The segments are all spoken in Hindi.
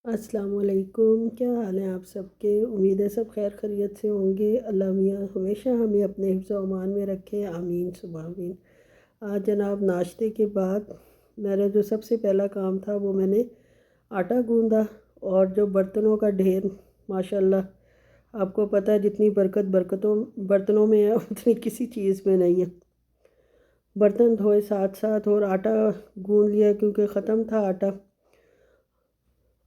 अस्सलाम वालेकुम। क्या हाल है आप सबके? उम्मीद है सब खैर खैरियत से होंगे। अल्लाह मियाँ हमेशा हमें अपने हिफ्ज़ व अमान में रखे, आमीन सुबह आमीन। आज जनाब नाश्ते के बाद मेरा जो सबसे पहला काम था वो मैंने आटा गूंदा। और जो बर्तनों का ढेर, माशाल्लाह आपको पता है जितनी बरकत बरकतों बर्तनों में है उतनी किसी चीज़ में नहीं है। बर्तन धोए साथ साथ और आटा गूंद लिया क्योंकि ख़त्म था आटा।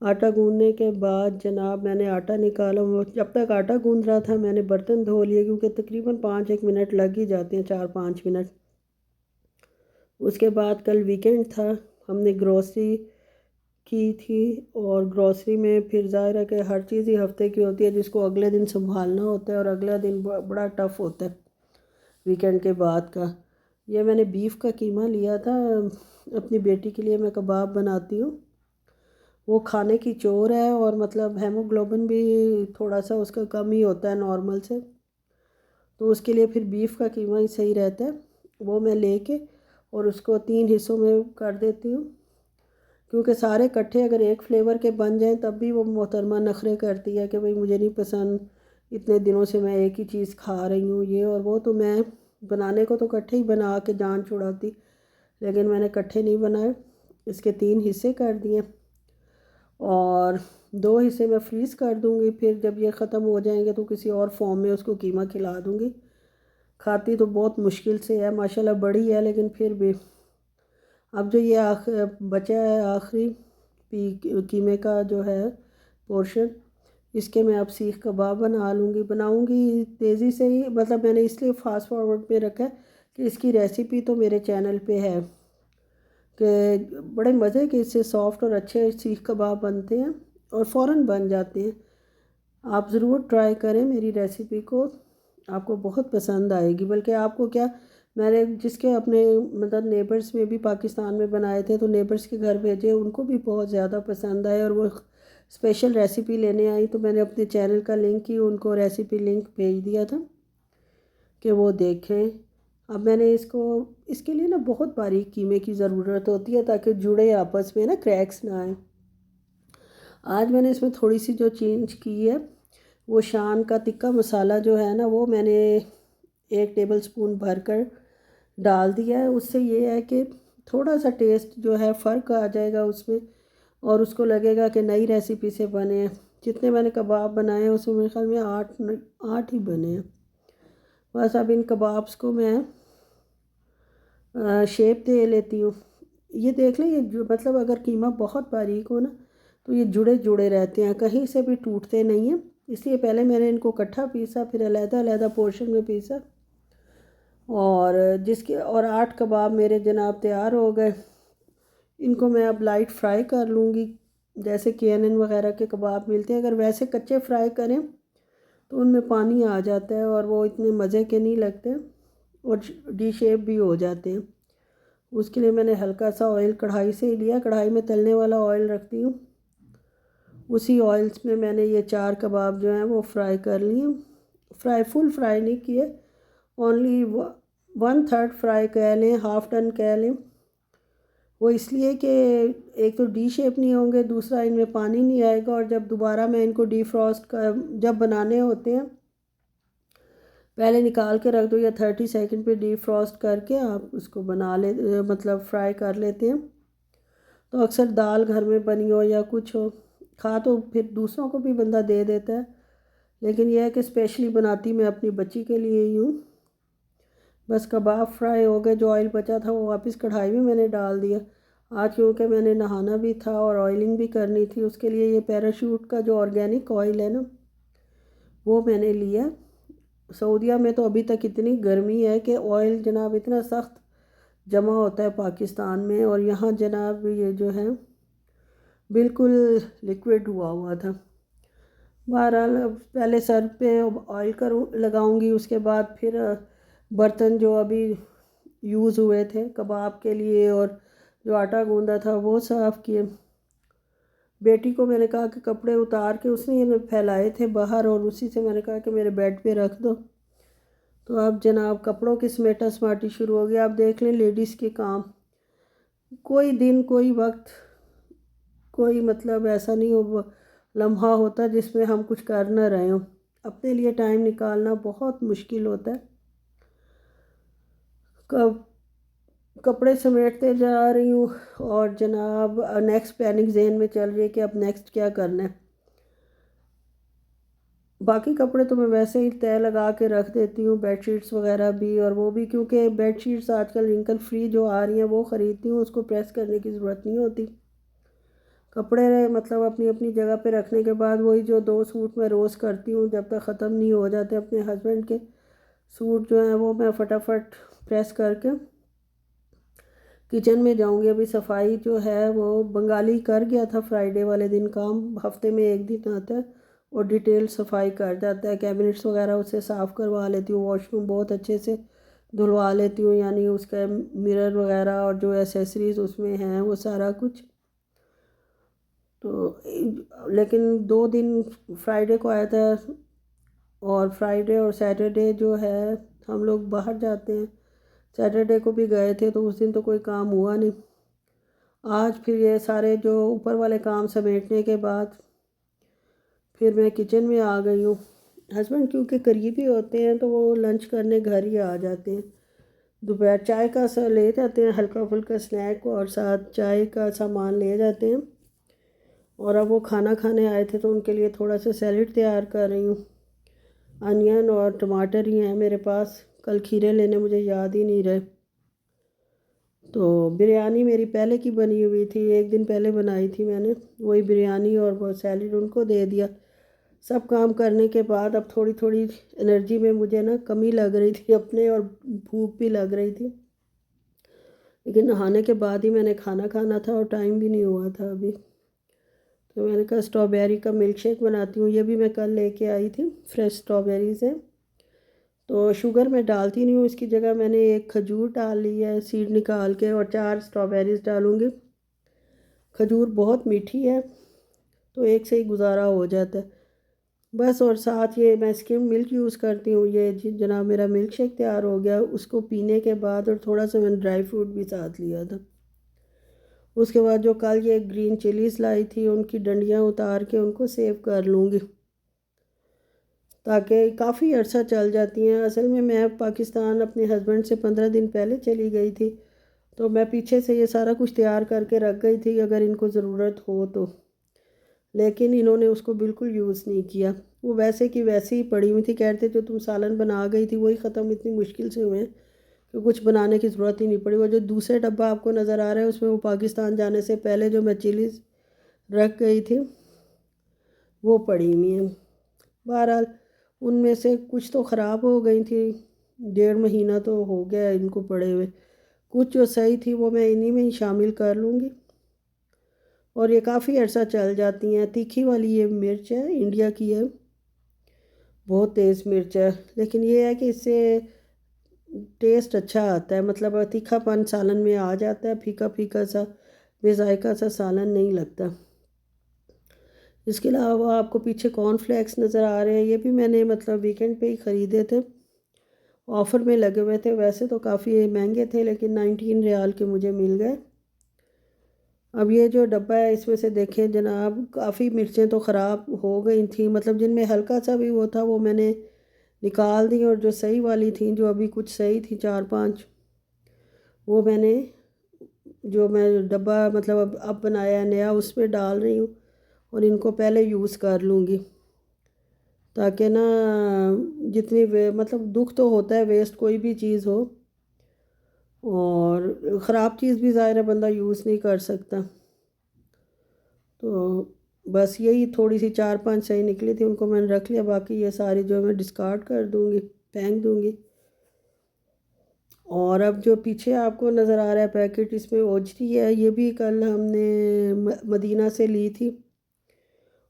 आटा गूँदने के बाद जनाब मैंने आटा निकाला। वो जब तक आटा गूँद रहा था मैंने बर्तन धो लिए क्योंकि तकरीबन 5-1 मिनट लग ही जाते हैं, 4-5 मिनट। उसके बाद कल वीकेंड था, हमने ग्रॉसरी की थी। और ग्रॉसरी में फिर ज़ाहिर है कि हर चीज़ ही हफ्ते की होती है जिसको अगले दिन संभालना होता है, और अगला दिन बड़ा टफ़ होता है वीकेंड के बाद का। ये मैंने बीफ का कीमा लिया था, अपनी बेटी के लिए मैं कबाब बनाती हूँ। वो खाने की चोर है और मतलब हेमोग्लोबिन भी थोड़ा सा उसका कम ही होता है नॉर्मल से, तो उसके लिए फिर बीफ का कीमा ही सही रहता है। वो मैं लेके और उसको 3 हिस्सों में कर देती हूँ, क्योंकि सारे इकट्ठे अगर एक फ्लेवर के बन जाएं तब भी वो मोहतरमा नखरे करती है कि भाई मुझे नहीं पसंद, इतने दिनों से मैं एक ही चीज़ खा रही हूँ ये और वो। तो मैं बनाने को तो इकट्ठे ही बना के जान छुड़ाती, लेकिन मैंने इकट्ठे नहीं बनाए, इसके 3 हिस्से कर दिए और 2 हिस्से मैं फ्रीज़ कर दूँगी। फिर जब ये ख़त्म हो जाएंगे तो किसी और फॉर्म में उसको कीमा खिला दूँगी। खाती तो बहुत मुश्किल से है, माशाल्लाह बड़ी है, लेकिन फिर भी अब जो ये बचा है आखिरी कीमे का जो है पोर्शन, इसके मैं अब सीख कबाब बनाऊँगी तेज़ी से ही। मतलब मैंने इसलिए फास्ट फॉरवर्ड पे रखा है कि इसकी रेसिपी तो मेरे चैनल पे है, कि बड़े मज़े के इससे सॉफ्ट और अच्छे सीख कबाब बनते हैं और फ़ौरन बन जाते हैं। आप ज़रूर ट्राई करें मेरी रेसिपी को, आपको बहुत पसंद आएगी। बल्कि आपको क्या, मैंने जिसके अपने मतलब नेबर्स में भी पाकिस्तान में बनाए थे तो नेबर्स के घर भेजे, उनको भी बहुत ज़्यादा पसंद आए और वो स्पेशल रेसिपी लेने आई, तो मैंने अपने चैनल का लिंक ही उनको रेसिपी लिंक भेज दिया था कि वो देखें। अब मैंने इसके लिए ना बहुत बारीक कीमे की ज़रूरत होती है ताकि जुड़े आपस में ना, क्रैक्स ना आए। आज मैंने इसमें थोड़ी सी जो चेंज की है, वो शान का तिक्का मसाला जो है ना, वो मैंने 1 टेबल स्पून भर कर डाल दिया है। उससे ये है कि थोड़ा सा टेस्ट जो है फ़र्क आ जाएगा उसमें, और उसको लगेगा कि नई रेसिपी से बने हैं। जितने मैंने कबाब बनाए हैं उसमें मेरे ख्याल में 8 ही बने हैं। बस अब इन कबाब्स को मैं शेप दे लेती हूँ। ये देख लें, ये जो मतलब अगर कीमा बहुत बारीक हो ना तो ये जुड़े जुड़े रहते हैं, कहीं से भी टूटते नहीं हैं। इसलिए पहले मैंने इनको इकट्ठा पीसा, फिर अलग अलग पोर्शन में पीसा, और 8 कबाब मेरे जनाब तैयार हो गए। इनको मैं अब लाइट फ्राई कर लूँगी, जैसे KNN वगैरह के कबाब मिलते हैं। अगर वैसे कच्चे फ्राई करें तो उनमें पानी आ जाता है और वो इतने मज़े के नहीं लगते और डी शेप भी हो जाते हैं। उसके लिए मैंने हल्का सा ऑयल कढ़ाई से ही लिया, कढ़ाई में तलने वाला ऑयल रखती हूँ। उसी ऑयल्स में मैंने ये 4 कबाब जो हैं वो फ्राई कर लिए। फुल फ्राई नहीं किए, ओनली 1/3 फ्राई कह लें, हाफ़ टन कह लें। वो इसलिए कि एक तो डी शेप नहीं होंगे, दूसरा इनमें पानी नहीं आएगा, और जब दोबारा मैं इनको डीफ्रॉस्ट कर जब बनाने होते हैं पहले निकाल के रख दो या 30 सेकंड पे डीफ्रॉस्ट करके आप उसको मतलब फ्राई कर लेते हैं। तो अक्सर दाल घर में बनी हो या कुछ हो, खा तो फिर दूसरों को भी बंदा दे देता है, लेकिन यह है कि स्पेशली बनाती मैं अपनी बच्ची के लिए ही हूँ। बस कबाब फ्राई हो गए, जो ऑयल बचा था वो वापस कढ़ाई में मैंने डाल दिया। आज क्योंकि मैंने नहाना भी था और ऑयलिंग भी करनी थी, उसके लिए ये पैराशूट का जो ऑर्गेनिक ऑयल है ना, वो मैंने लिया। सऊदीया में तो अभी तक इतनी गर्मी है कि ऑयल जनाब इतना सख्त जमा होता है पाकिस्तान में, और यहाँ जनाब ये जो है बिल्कुल लिक्विड हुआ हुआ था। बहरहाल अब पहले सर पे ऑयल लगाऊंगी, उसके बाद फिर बर्तन जो अभी यूज़ हुए थे कबाब के लिए और जो आटा गूंदा था वो साफ़ किए। बेटी को मैंने कहा कि कपड़े उतार के, उसने ये फैलाए थे बाहर, और उसी से मैंने कहा कि मेरे बेड पे रख दो। तो अब जनाब कपड़ों की समेटा समाटी शुरू हो गया। आप देख लें लेडीज़ के काम, कोई दिन कोई वक्त कोई मतलब ऐसा नहीं हो लम्हा होता जिसमें हम कुछ कर ना रहे हों। अपने लिए टाइम निकालना बहुत मुश्किल होता है। कब कपड़े समेटते जा रही हूँ और जनाब नेक्स्ट प्लानिंग जहन में चल रही है कि अब नेक्स्ट क्या करना है। बाकी कपड़े तो मैं वैसे ही तय लगा के रख देती हूँ, बेडशीट्स वगैरह भी, और वो भी क्योंकि बेडशीट्स आजकल रिंकल फ्री जो आ रही हैं वो ख़रीदती हूँ, उसको प्रेस करने की ज़रूरत नहीं होती। कपड़े मतलब अपनी अपनी जगह पे रखने के बाद वही जो 2 सूट मैं रोज़ करती हूँ जब तक ख़त्म नहीं हो जाते अपने हस्बैंड के सूट जो हैं वो मैं फटाफट प्रेस करके किचन में जाऊंगी। अभी सफाई जो है वो बंगाली कर गया था फ्राइडे वाले दिन काम, हफ्ते में एक दिन आता है और डिटेल सफाई कर जाता है। कैबिनेट्स वगैरह उससे साफ़ करवा लेती हूँ, वॉशरूम बहुत अच्छे से धुलवा लेती हूँ, यानी उसका मिरर वगैरह और जो एसेसरीज़ उसमें हैं वो सारा कुछ। तो लेकिन 2 दिन फ्राइडे को आया था और फ्राइडे और सैटरडे जो है हम लोग बाहर जाते हैं। सैटरडे को भी गए थे तो उस दिन तो कोई काम हुआ नहीं। आज फिर ये सारे जो ऊपर वाले काम समेटने के बाद फिर मैं किचन में आ गई हूँ। हस्बैंड क्योंकि करीबी होते हैं तो वो लंच करने घर ही आ जाते हैं। दोपहर चाय का सा ले जाते हैं, हल्का फुल्का स्नैक और साथ चाय का सामान ले जाते हैं। और अब वो खाना खाने आए थे तो उनके लिए थोड़ा सा सैलेड तैयार कर रही हूँ। अनियन और टमाटर ही हैं मेरे पास, कल खीरे लेने मुझे याद ही नहीं रहे। तो बिरयानी मेरी पहले की बनी हुई थी, एक दिन पहले बनाई थी मैंने, वही बिरयानी और वो सैलेड उनको दे दिया। सब काम करने के बाद अब थोड़ी थोड़ी एनर्जी में मुझे ना कमी लग रही थी अपने, और भूख भी लग रही थी, लेकिन नहाने के बाद ही मैंने खाना खाना था और टाइम भी नहीं हुआ था अभी। तो मैंने कहा स्ट्रॉबेरी का मिल्क शेक बनाती हूँ, ये भी मैं कल लेके आई थी, फ्रेश स्ट्रॉबेरीज़ हैं। तो शुगर मैं डालती नहीं हूँ, इसकी जगह मैंने एक खजूर डाल ली है सीड निकाल के, और 4 स्ट्रॉबेरीज़ डालूँगी। खजूर बहुत मीठी है तो एक से ही गुजारा हो जाता है बस। और साथ ये मैं स्किम मिल्क यूज़ करती हूँ। ये जनाब मेरा मिल्क शेक तैयार हो गया, उसको पीने के बाद और थोड़ा सा मैंने ड्राई फ्रूट भी साथ लिया था। उसके बाद जो कल ये ग्रीन चिलीज़ लाई थी उनकी डंडियाँ उतार के उनको सेव कर लूँगी ताकि काफ़ी अर्सा चल जाती हैं। असल में मैं पाकिस्तान अपने हस्बैंड से 15 दिन पहले चली गई थी, तो मैं पीछे से ये सारा कुछ तैयार करके रख गई थी अगर इनको ज़रूरत हो तो, लेकिन इन्होंने उसको बिल्कुल यूज़ नहीं किया। वो वैसे की वैसे ही पड़ी हुई थी, कहते जो तुम सालन बना गई थी वही ख़त्म इतनी मुश्किल से हुए कि कुछ बनाने की ज़रूरत ही नहीं पड़ी। वो जो दूसरे डब्बा आपको नज़र आ रहा है उसमें वो पाकिस्तान जाने से पहले जो मैं चिलीज़ रख गई थी वो पड़ी हुई हैं। बहरहाल उनमें से कुछ तो ख़राब हो गई थी, 1.5 महीना तो हो गया इनको पड़े हुए। कुछ जो सही थी वो मैं इन्हीं में ही शामिल कर लूँगी और ये काफ़ी अर्सा चल जाती हैं। तीखी वाली ये मिर्च है, इंडिया की है, बहुत तेज़ मिर्च है, लेकिन ये है कि इससे टेस्ट अच्छा आता है, मतलब तीखापन सालन में आ जाता है, फीका फीका सा बेजायका सा सालन नहीं लगता। इसके अलावा आपको पीछे कॉर्नफ्लेक्स नज़र आ रहे हैं, ये भी मैंने मतलब वीकेंड पे ही ख़रीदे थे, ऑफ़र में लगे हुए थे। वैसे तो काफ़ी महंगे थे लेकिन 19 रियाल के मुझे मिल गए। अब ये जो डब्बा है इसमें से देखें जनाब, काफ़ी मिर्चें तो ख़राब हो गई थी, मतलब जिनमें हल्का सा भी वो था वो मैंने निकाल दी, और जो सही वाली थी, जो अभी कुछ सही थी 4-5, वो मैंने जो मैं डब्बा मतलब अब बनाया नया उसमें डाल रही हूँ और इनको पहले यूज़ कर लूँगी ताकि ना जितनी मतलब दुख तो होता है वेस्ट कोई भी चीज़ हो, और ख़राब चीज़ भी ज़ाहिर है बंदा यूज़ नहीं कर सकता। तो बस यही थोड़ी सी 4-5 सही निकली थी, उनको मैंने रख लिया, बाकी ये सारी जो मैं डिस्कार्ड कर दूँगी, फेंक दूँगी। और अब जो पीछे आपको नज़र आ रहा है पैकेट, इसमें ओजरी है, ये भी कल हमने मदीना से ली थी,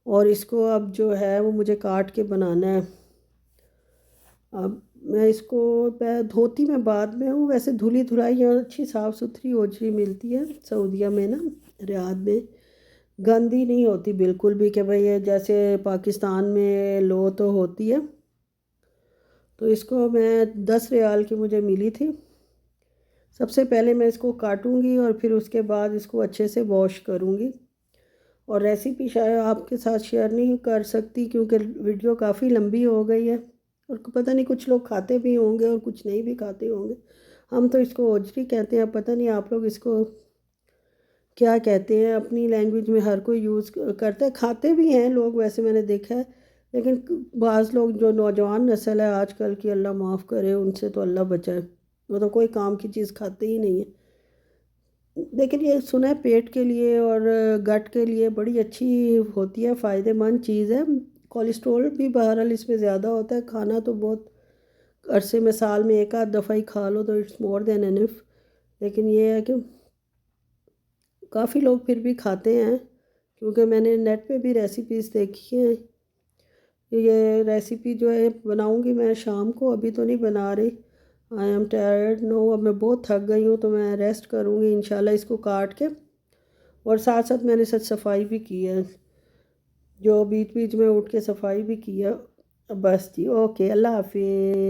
और इसको अब जो है वो मुझे काट के बनाना है। अब मैं इसको धोती मैं बाद में हूँ, वैसे धुली धुलाई और अच्छी साफ़ सुथरी ओजरी मिलती है सऊदीया में ना, रियाद में गंदी नहीं होती बिल्कुल भी कि भाई ये जैसे पाकिस्तान में लो तो होती है। तो इसको मैं 10 रियाल की मुझे मिली थी। सबसे पहले मैं इसको काटूंगी और फिर उसके बाद इसको अच्छे से वॉश करूंगी, और रेसिपी शायद आपके साथ शेयर नहीं कर सकती क्योंकि वीडियो काफ़ी लंबी हो गई है, और पता नहीं कुछ लोग खाते भी होंगे और कुछ नहीं भी खाते होंगे। हम तो इसको ओजरी कहते हैं, पता नहीं आप लोग इसको क्या कहते हैं। अपनी लैंग्वेज में हर कोई यूज़ करता है, खाते भी हैं लोग वैसे मैंने देखा है, लेकिन बाज़ लोग जो नौजवान नस्ल है आजकल की, अल्लाह माफ़ करे, उनसे तो अल्लाह बचाए, वो तो कोई काम की चीज़ खाते ही नहीं है। लेकिन ये सुना है पेट के लिए और गट के लिए बड़ी अच्छी होती है, फ़ायदेमंद चीज़ है। कोलेस्ट्रॉल भी बहरहाल इसमें ज़्यादा होता है, खाना तो बहुत अरसे में साल में एक आध दफ़ा ही खा लो तो इट्स मोर देन एनफ। लेकिन ये है कि काफ़ी लोग फिर भी खाते हैं, क्योंकि मैंने नेट पे भी रेसिपीज़ देखी हैं। ये रेसिपी जो है बनाऊंगी मैं शाम को, अभी तो नहीं बना रही। आई एम टायर्ड नो, अब मैं बहुत थक गई हूँ तो मैं रेस्ट करूँगी इंशाल्लाह इसको काट के। और साथ साथ मैंने सच सफाई भी की है, जो बीच बीच में उठ के सफाई भी की है। बस जी, ओके, अल्लाह हाफिज़।